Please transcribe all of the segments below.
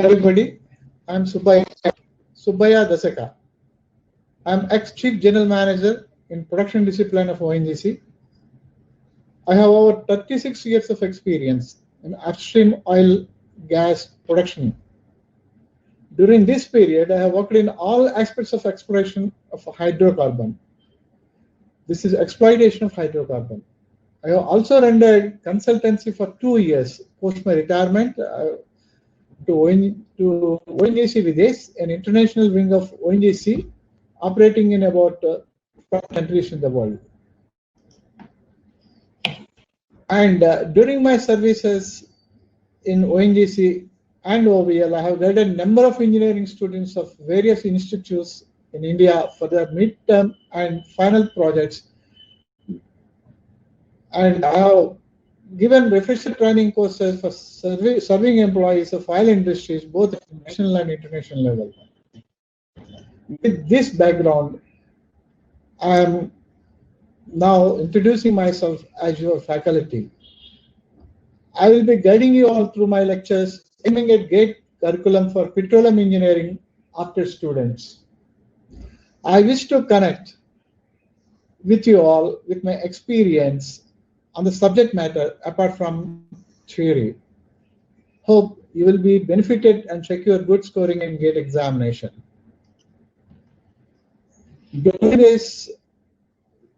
everybody. I'm Subbaiah Dasaka. I'm ex-Chief General Manager in Production Discipline of ONGC. I have over 36 years of experience in upstream oil gas production. During this period, I have worked in all aspects of exploration of hydrocarbon. This is exploitation of hydrocarbon. I have also rendered consultancy for 2 years post my retirement to ONGC with this, an international wing of ONGC operating in about 12 countries in the world. And during my services in ONGC and OVL, I have guided a number of engineering students of various institutes in India for their midterm and final projects. And I have given refresher training courses for serving employees of oil industries, both at national and international level. With this background, I am now introducing myself as your faculty. I will be guiding you all through my lectures, aiming at great curriculum for petroleum engineering after students. I wish to connect with you all with my experience on the subject matter apart from theory. Hope you will be benefited and secure good scoring in GATE examination. During this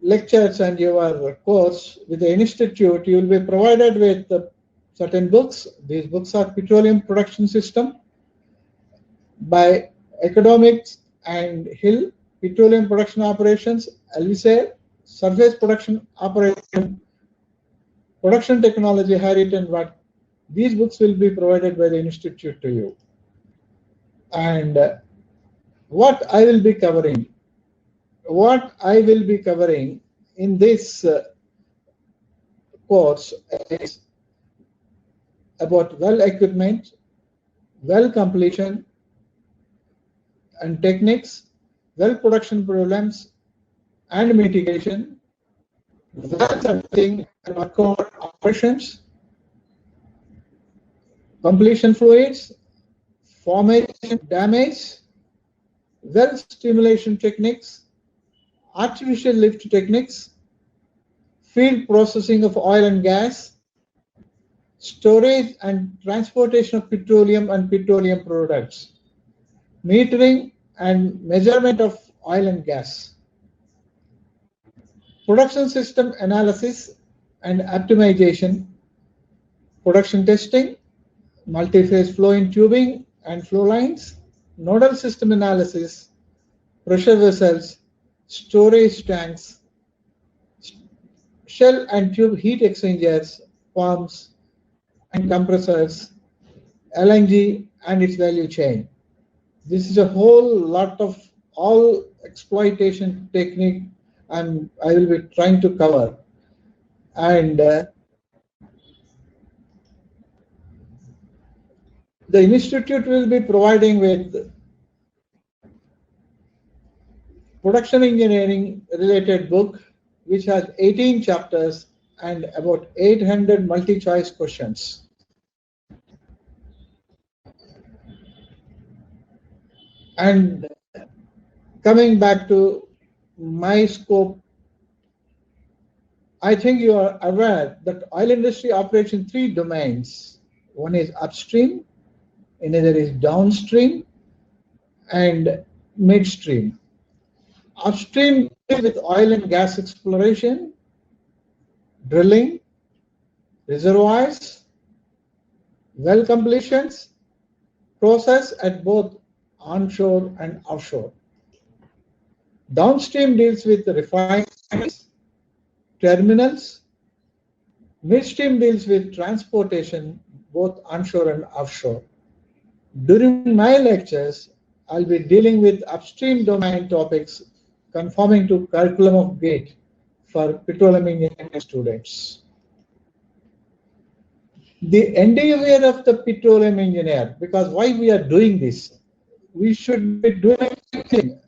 lectures and your course with the institute, you will be provided with certain books. These books are Petroleum Production System by Academics and Hill, Petroleum Production Operations, Elvisair, Surface Production Operation, Production Technology, Harriet and Watt. These books will be provided by the institute to you. And what I will be covering in this course is about well equipment, well completion and techniques, well production problems and mitigation, well servicing and workover operations, completion fluids, formation damage, well stimulation techniques, artificial lift techniques, field processing of oil and gas, storage and transportation of petroleum and petroleum products, metering and measurement of oil and gas, production system analysis and optimization, production testing, multi-phase flow in tubing and flow lines, nodal system analysis, pressure vessels, storage tanks, shell and tube heat exchangers, pumps and compressors, LNG and its value chain. This is a whole lot of all exploitation technique and I will be trying to cover. And the institute will be providing with production engineering related book which has 18 chapters and about 800 multi-choice questions. And coming back to my scope, I think you are aware that oil industry operates in 3 domains. One is upstream, another is downstream, and midstream. Upstream with oil and gas exploration, drilling, reservoirs, well completions, process at both onshore and offshore. Downstream deals with the refineries, terminals. Midstream deals with transportation, both onshore and offshore. During my lectures, I'll be dealing with upstream domain topics conforming to curriculum of GATE for petroleum engineering students. The endeavor of the petroleum engineer, because why we are doing this, we should be doing something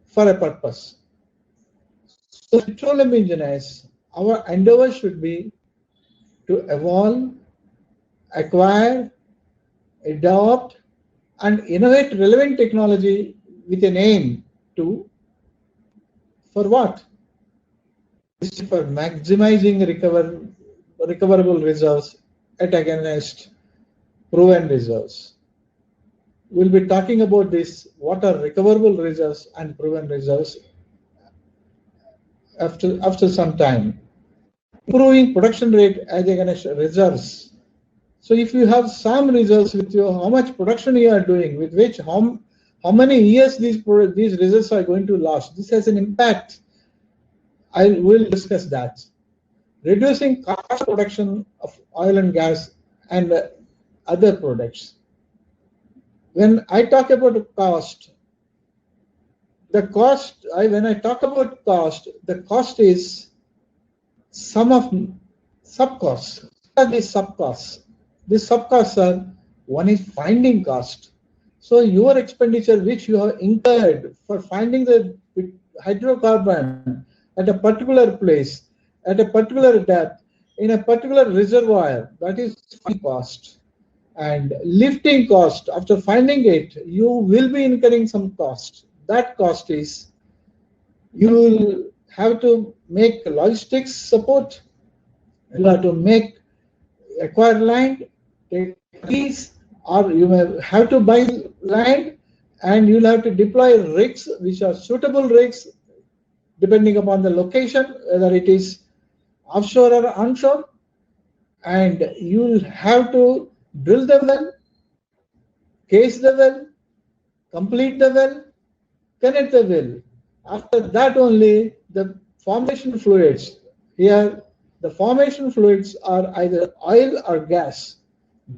for a purpose. So petroleum engineers, our endeavor should be to evolve, acquire, adopt and innovate relevant technology with an aim to, for what? For maximizing recoverable reserves at against proven reserves. We'll be talking about this, what are recoverable reserves and proven reserves after some time. Improving production rate as against reserves. So if you have some reserves with you, how much production you are doing, with which how many years these reserves are going to last. This has an impact. I will discuss that. Reducing cost of production of oil and gas and other products. When I talk about cost, when I talk about cost, the cost is sum of subcosts. What are these subcosts? These subcosts are, one is finding cost. So your expenditure which you have incurred for finding the hydrocarbon at a particular place, at a particular depth, in a particular reservoir, that is finding cost. And lifting cost, after finding it, you will be incurring some cost. That cost is, you will have to make logistics support, you have to acquire land, take lease, or you may have to buy land, and you'll have to deploy rigs which are suitable rigs depending upon the location, whether it is offshore or onshore, and you'll have to drill the well, case the well, complete the well, connect the well. After that only the formation fluids. Here the formation fluids are either oil or gas.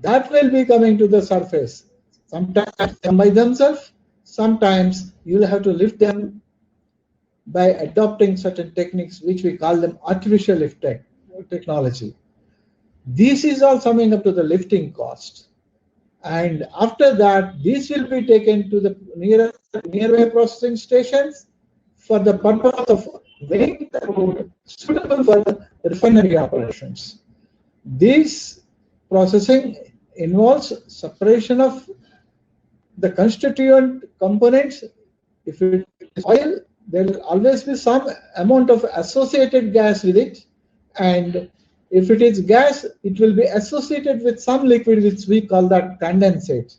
That will be coming to the surface. Sometimes come by themselves, sometimes you'll have to lift them by adopting certain techniques which we call them artificial lift technology. This is all summing up to the lifting cost. And after that, this will be taken to the nearby processing stations for the purpose of weighing the crude suitable for refinery operations. This processing involves separation of the constituent components. If it is oil, there will always be some amount of associated gas with it, and if it is gas, it will be associated with some liquid which we call that condensate.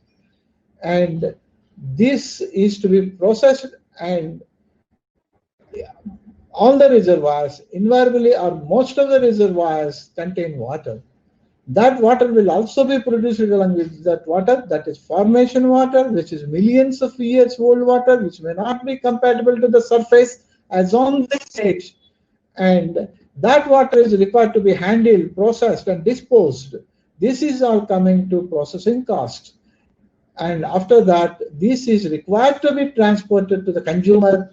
And this is to be processed, and all the reservoirs, invariably or most of the reservoirs contain water. That water will also be produced along with that water, that is formation water, which is millions of years old water, which may not be compatible to the surface as on this stage. And that water is required to be handled, processed, and disposed. This is all coming to processing cost. And after that, this is required to be transported to the consumer,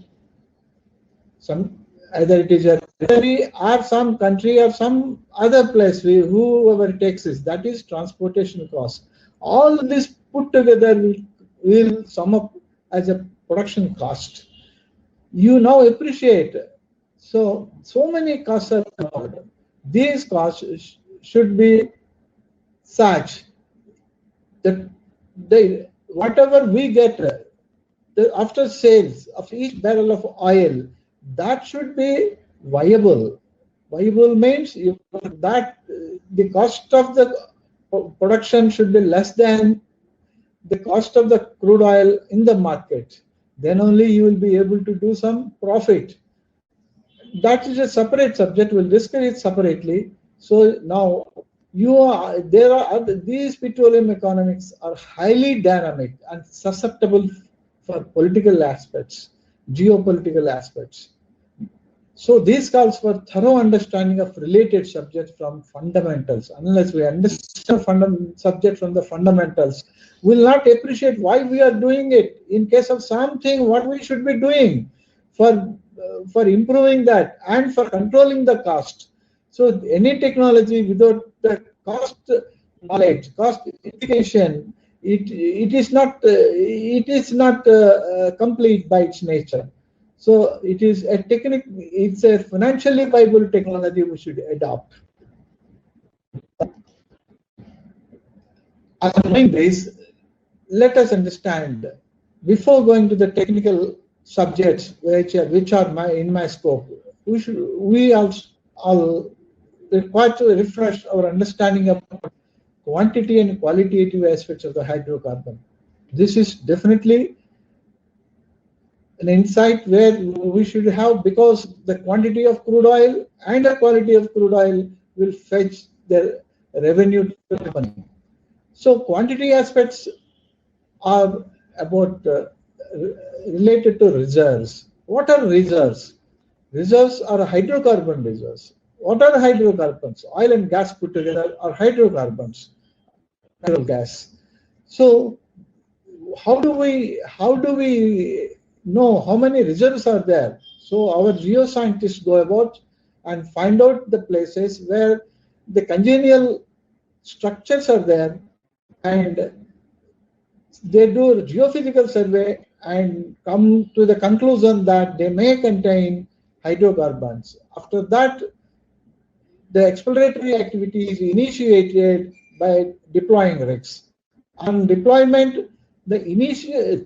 either it is a country or some country or some other place, whoever takes this, that is transportation cost. All this put together will sum up as a production cost. You now appreciate. So many costs are involved. These costs should be such that whatever we get after sales of each barrel of oil, that should be viable. Viable means that the cost of the production should be less than the cost of the crude oil in the market. Then only you will be able to do some profit. That is a separate subject. We'll discuss it separately. So now these petroleum economics are highly dynamic and susceptible for political aspects, geopolitical aspects. So this calls for thorough understanding of related subjects from fundamentals. Unless we understand subject from the fundamentals, we will not appreciate why we are doing it. In case of something, what we should be doing for improving that and for controlling the cost. So any technology without the cost knowledge, cost education, it is not complete by its nature. So it is a technique. It's a financially viable technology we should adopt. I'm doing this let us understand, before going to the technical subjects which are in my scope, we all require to refresh our understanding of quantity and qualitative aspects of the hydrocarbon. This is definitely an insight where we should have, because the quantity of crude oil and the quality of crude oil will fetch the revenue to the company. So quantity aspects are about related to reserves. What are reserves? Reserves are hydrocarbon reserves. What are hydrocarbons? Oil and gas put together are hydrocarbons, natural gas. So how do we know how many reserves are there? So our geoscientists go about and find out the places where the congenial structures are there, and they do a geophysical survey and come to the conclusion that they may contain hydrocarbons. After that, the exploratory activity is initiated by deploying rigs. On deployment, the initial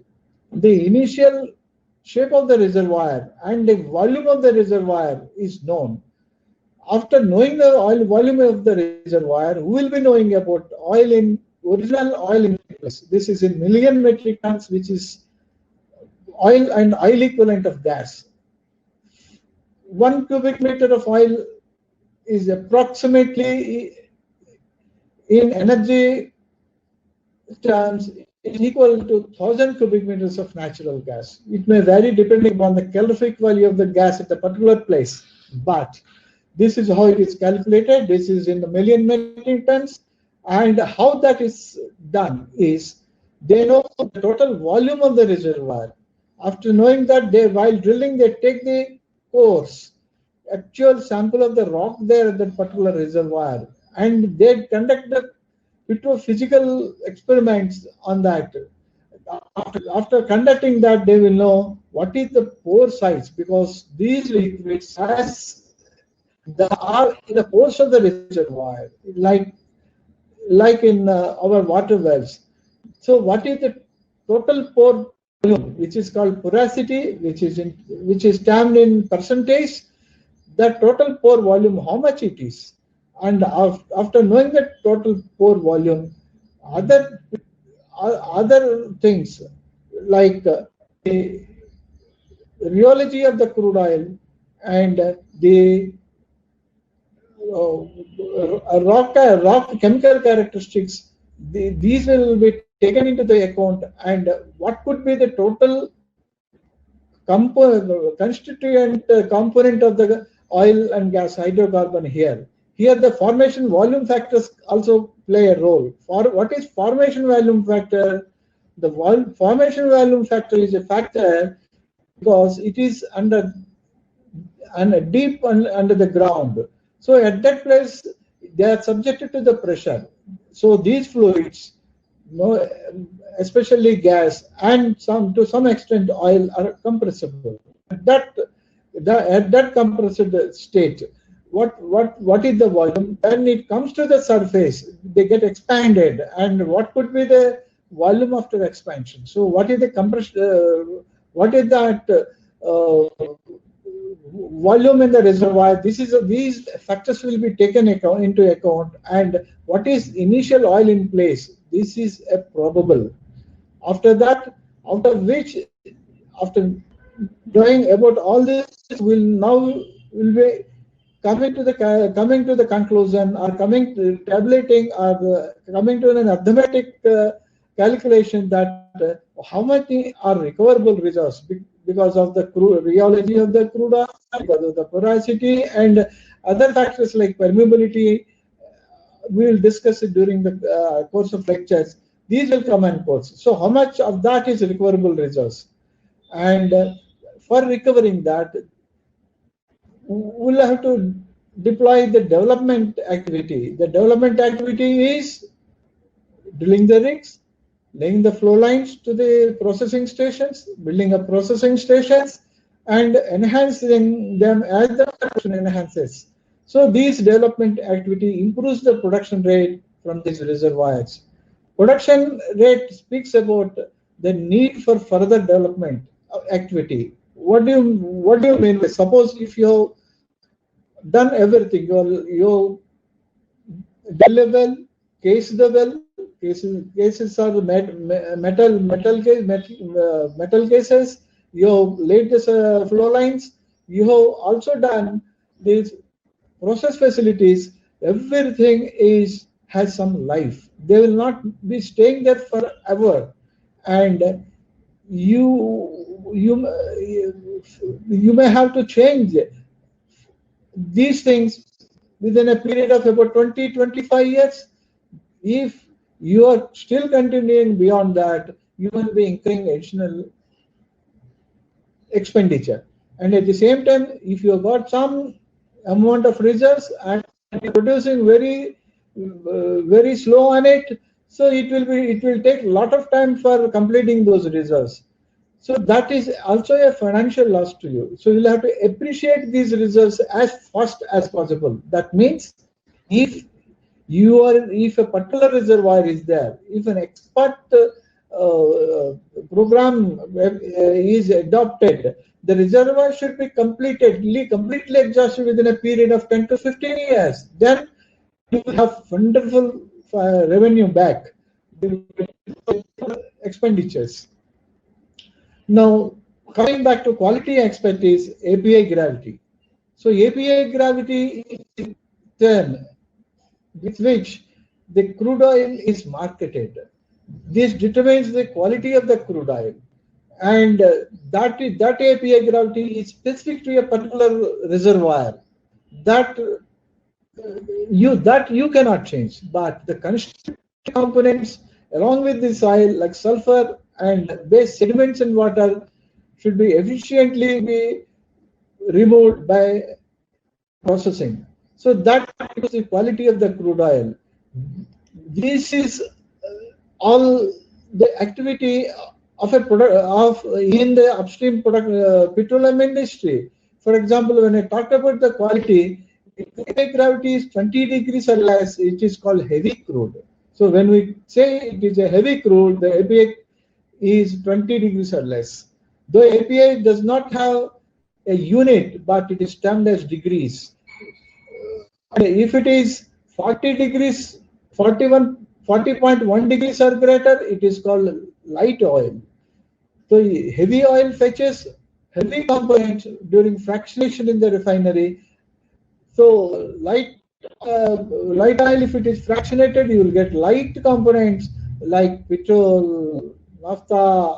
shape of the reservoir and the volume of the reservoir is known. After knowing the oil volume of the reservoir, we will be knowing about original oil in place. This is in million metric tons, which is oil and oil equivalent of gas. 1 cubic meter of oil is approximately, in energy terms, is equal to 1,000 cubic meters of natural gas. It may vary depending upon the calorific value of the gas at a particular place, but this is how it is calculated. This is in the million metric tons, and how that is done is they know the total volume of the reservoir. After knowing that, while drilling, they take the cores, actual sample of the rock there at that particular reservoir, and they conduct the physical experiments on that. After conducting that, they will know what is the pore size, because these liquids are in the pores of the reservoir, like in our water wells. So what is the total pore volume, which is called porosity, which is termed in percentage, the total pore volume, how much it is. And after knowing the total pore volume, other things like the rheology of the crude oil and the rock chemical characteristics, these will be taken into the account, and what could be the total constituent component of the oil and gas hydrocarbon here. Here the formation volume factors also play a role. What is formation volume factor? The formation volume factor is a factor because it is deep under the ground. So at that place, they are subjected to the pressure. So these fluids, especially gas and to some extent oil, are compressible. At that compressed state, what is the volume? When it comes to the surface, they get expanded. And what could be the volume after expansion? So what is the compression? What is that volume in the reservoir? These factors will be taken into account. And what is initial oil in place? This is a probable. After that, after knowing about all this, will be coming to the conclusion, or tabulating, or coming to an arithmetic calculation that how much are recoverable reserves because of the rheology of the crude oil, because of the porosity and other factors like permeability. We will discuss it during the course of lectures. These will come in course. So how much of that is recoverable reserves? And for recovering that, we'll have to deploy the development activity. The development activity is drilling the rigs, laying the flow lines to the processing stations, building up processing stations, and enhancing them as the production enhances. So these development activity improves the production rate from these reservoirs. Production rate speaks about the need for further development activity. What do you mean by, suppose if you done everything, you drill a well, case the well, cases are metal cases. You have laid the flow lines. You have also done these process facilities. Everything has some life. They will not be staying there forever, and you may have to change these things within a period of about 20-25 years. If you are still continuing beyond that, you will be incurring additional expenditure. And at the same time, if you have got some amount of reserves and producing very slow on it, so it will take a lot of time for completing those reserves. So that is also a financial loss to you. So you'll have to appreciate these reserves as fast as possible. That means if if a particular reservoir is there, if an expert program is adopted, the reservoir should be completely exhausted within a period of 10 to 15 years. Then you will have wonderful revenue back, expenditures. Now, coming back to quality expertise, API gravity. So API gravity is the term with which the crude oil is marketed. This determines the quality of the crude oil, and that API gravity is specific to a particular reservoir. That you cannot change, but the constituent components along with the soil, like sulfur and base sediments and water, should be efficiently be removed by processing. So that is the quality of the crude oil. This is all the activity of a product of in the upstream petroleum industry. For example, when I talked about the quality, if the gravity is 20 degrees or less, it is called heavy crude. So when we say it is a heavy crude, the API is 20 degrees or less. Though API does not have a unit, but it is termed as degrees. If it is 40 degrees, 40.1 degrees or greater, it is called light oil. So heavy oil fetches heavy components during fractionation in the refinery. So light oil, if it is fractionated, you will get light components like petrol, naphtha,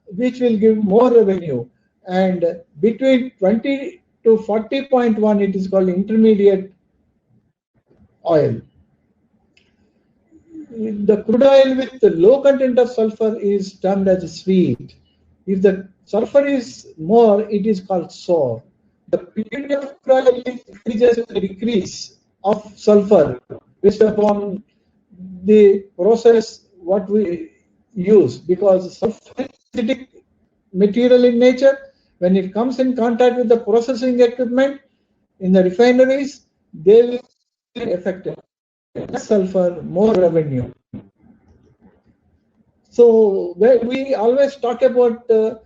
which will give more revenue. And between 20 to 40.1, it is called intermediate oil. The crude oil with the low content of sulfur is termed as sweet. If the sulfur is more, it is called sour. The purity of crude oil increases with the decrease of sulfur based upon the process what we use, because sulfur is acidic material in nature. When it comes in contact with the processing equipment in the refineries, they will be affected. Less sulfur, more revenue. So we always talk about the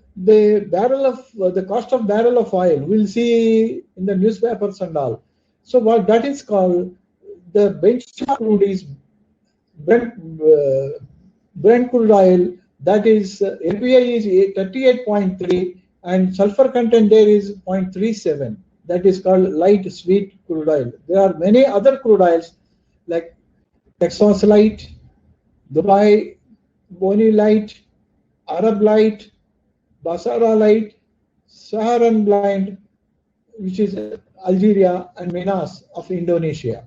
barrel of the cost of barrel of oil. We'll see in the newspapers and all. So what that is called, the benchmark crude is Brent crude oil. That is API is 38.3 and sulfur content there is 0.37. That is called light sweet crude oil. There are many other crude oils like Texas Light, Dubai, Boni Light, Arab Light, Basara Light, Saharan Blind, which is Algeria, and Minas of Indonesia.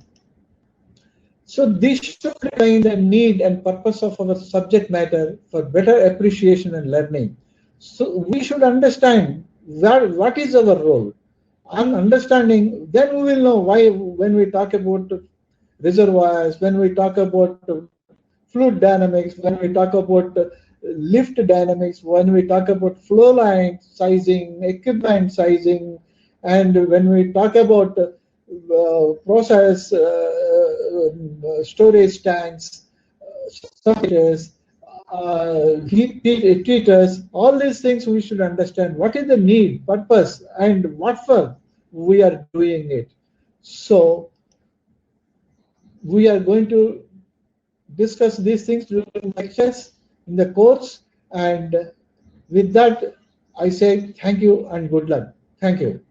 So this should define the need and purpose of our subject matter for better appreciation and learning. So we should understand what is our role. On understanding, then we will know why when we talk about reservoirs, when we talk about fluid dynamics, when we talk about lift dynamics, when we talk about flow line sizing, equipment sizing, and when we talk about process storage tanks, sufferers, heat treaters, all these things we should understand. What is the need, purpose, and what for we are doing it. So we are going to discuss these things during lectures in the course, and with that I say thank you and good luck. Thank you.